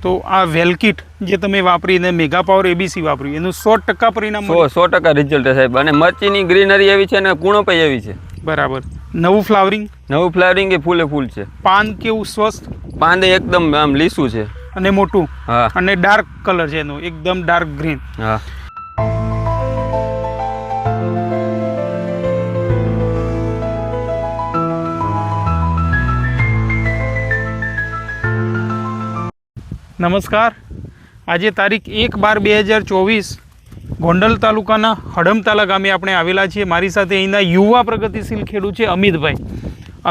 તો આ વેલકિટ જે તમે વાપરીને મેગા પાવર એબીસી વાપર્યું એનું 100% પરિણામ મળ્યું? 100% રિઝલ્ટ સાહેબ. અને મરચીની ગ્રીનરી એવી છે ને કૂણો પણ એવી છે. બરાબર. નવું ફ્લાવરિંગ એ ફૂલે ફૂલ છે. પાન કેવું સ્વસ્થ? પાન એકદમ આમ લીસું છે અને મોટું. હા. અને ડાર્ક કલર છે એનો, એકદમ ડાર્ક ગ્રીન. હા. નમસ્કાર. આજે તારીખ 1/12/2024 ગોંડલ તાલુકાના હડમતાલા ગામે આપણે આવેલા છીએ. મારી સાથે અહીંના યુવા પ્રગતિશીલ ખેડૂત છે અમિતભાઈ.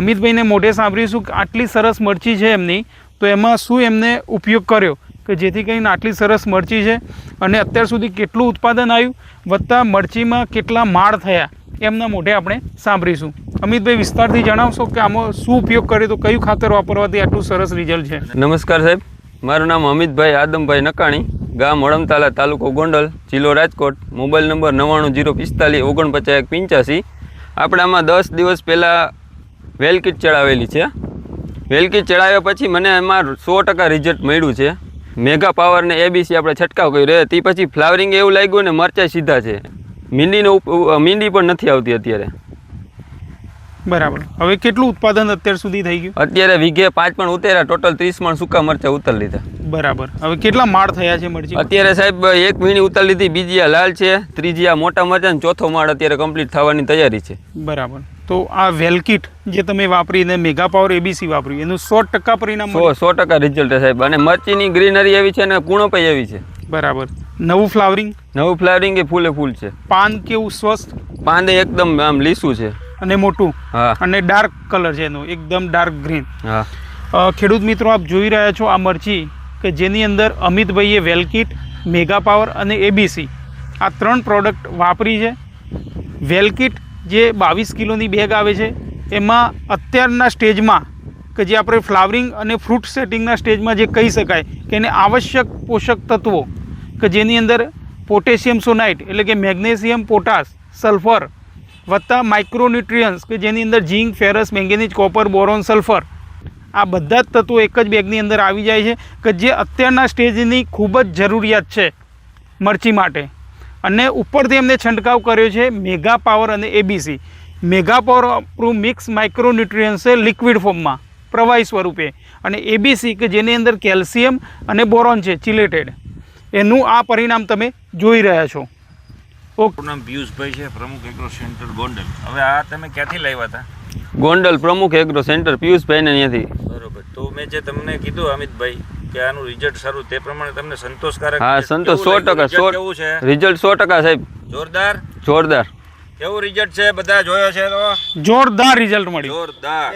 અમિતભાઈને મોઢે સાંભળીશું કે આટલી સરસ મરચી છે એમની, તો એમાં શું એમને ઉપયોગ કર્યો કે જેથી કરીને આટલી સરસ મરચી છે અને અત્યાર સુધી કેટલું ઉત્પાદન આવ્યું વત્તા મરચીમાં કેટલા માળ થયા એમના મોઢે આપણે સાંભળીશું. અમિતભાઈ, વિસ્તારથી જણાવશો કે આમાં શું ઉપયોગ કર્યો, તો કયું ખાતર વાપરવાથી આટલું સરસ રિઝલ્ટ છે? નમસ્કાર સાહેબ, મારું નામ અમિતભાઈ આદમભાઈ નકાણી, ગામ હડમતાલા, તાલુકો ગોંડલ, જિલ્લો રાજકોટ. Mobile number 9904454185. આપણે આમાં 10 દિવસ પહેલાં વેલકીટ ચડાવેલી છે. વેલકીટ ચડાવ્યા પછી મને એમાં 100% રિઝલ્ટ મળ્યું છે. મેગા પાવર ને એબીસી આપણે છંટકાવ કર્યો, તે પછી ફ્લાવરિંગ એવું લાગ્યું ને મરચાં સીધા છે. મીંડી પણ નથી આવતી અત્યારે. બરાબર. હવે કેટલું ઉત્પાદન અત્યાર સુધી થઈ ગયું? અત્યારે વીઘે 5 પણ ઉતર્યા, ટોટલ 30 મણ સૂકા મરચાં ઉતારી લીધા. બરાબર. હવે કેટલા માળ થયા છે મરચી? અત્યારે સાહેબ 1 વીણી ઉતારી લીધી, બીજી આ લાલ છે, ત્રીજી આ મોટા મરચાં, ચોથો માળ અત્યારે કમ્પ્લીટ થવાની તૈયારી છે. બરાબર. તો આ વેલકીટ જે તમે વાપરીને મેગા પાવર એબીસી વાપર્યું એનું 100% પરિણામ મળ્યું? 100% રિઝલ્ટ સાહેબ. અને મરચીની ગ્રીનરી એવી છે ને કૂણો પણ એવી છે. બરાબર. નવું ફ્લાવરિંગ એ ફૂલે ફૂલ છે. પાન કેવું સ્વસ્થ? પાન એકદમ આમ લીસું છે અને મોટું. હા. અને ડાર્ક કલર છે એનો, એકદમ ડાર્ક ગ્રીન. હા. ખેડૂત મિત્રો, આપ જોઈ રહ્યા છો આ મરચી કે જેની અંદર અમિતભાઈએ વેલકીટ, મેગા પાવર અને એબીસી આ 3 પ્રોડક્ટ વાપરી છે. વેલકીટ જે 22 કિલોની બેગ આવે છે એમાં અત્યારના સ્ટેજમાં કે જે આપણે ફ્લાવરિંગ અને ફ્રૂટ સેટિંગના સ્ટેજમાં જે કહી શકાય કે એને આવશ્યક પોષક તત્વો કે જેની અંદર પોટેશિયમ સોનાઇટ એટલે કે મેગ્નેશિયમ, પોટાશ, સલ્ફર વત્તા માઇક્રોન્યુટ્રિયન્ટ્સ કે જેની અંદર zinc, ferrous, manganese, copper, boron, sulphur આ બધા જ તત્વો એક જ બેગની અંદર આવી જાય છે કે જે અત્યારના સ્ટેજની ખૂબ જ જરૂરિયાત છે મરચી માટે. અને ઉપરથી એમને છંટકાવ કર્યો છે મેગા પાવર અને એબીસી. મેગા પાવર આપણું મિક્સ માઇક્રોન્યુટ્રિયન્ટ્સ છે લિક્વિડ ફોર્મમાં, પ્રવાહી સ્વરૂપે, અને એબીસી કે જેની અંદર કેલ્શિયમ અને બોરોન છે ચિલેટેડ. એનું આ પરિણામ તમે જોઈ રહ્યા છો. મારું નામ પિયુષભાઈ છે, પ્રમુખ એગ્રો સેન્ટર ગોંડલ. હવે આ તમે ક્યાંથી લાવ્યા હતા? ગોંડલ પ્રમુખ એગ્રો સેન્ટર પિયુષભાઈને ત્યાંથી. બરોબર. તો મેં જે તમને કીધું અમિતભાઈ કે આનું રિઝલ્ટ સારું, તે પ્રમાણે તમને સંતોષકારક? હા, સંતોષ 100%. કેવું છે રિઝલ્ટ? 100% સાહેબ. જોરદાર. જોરદાર. કેવું રિઝલ્ટ છે? બધા જોયો છે તો જોરદાર રિઝલ્ટ મળ્યું. જોરદાર.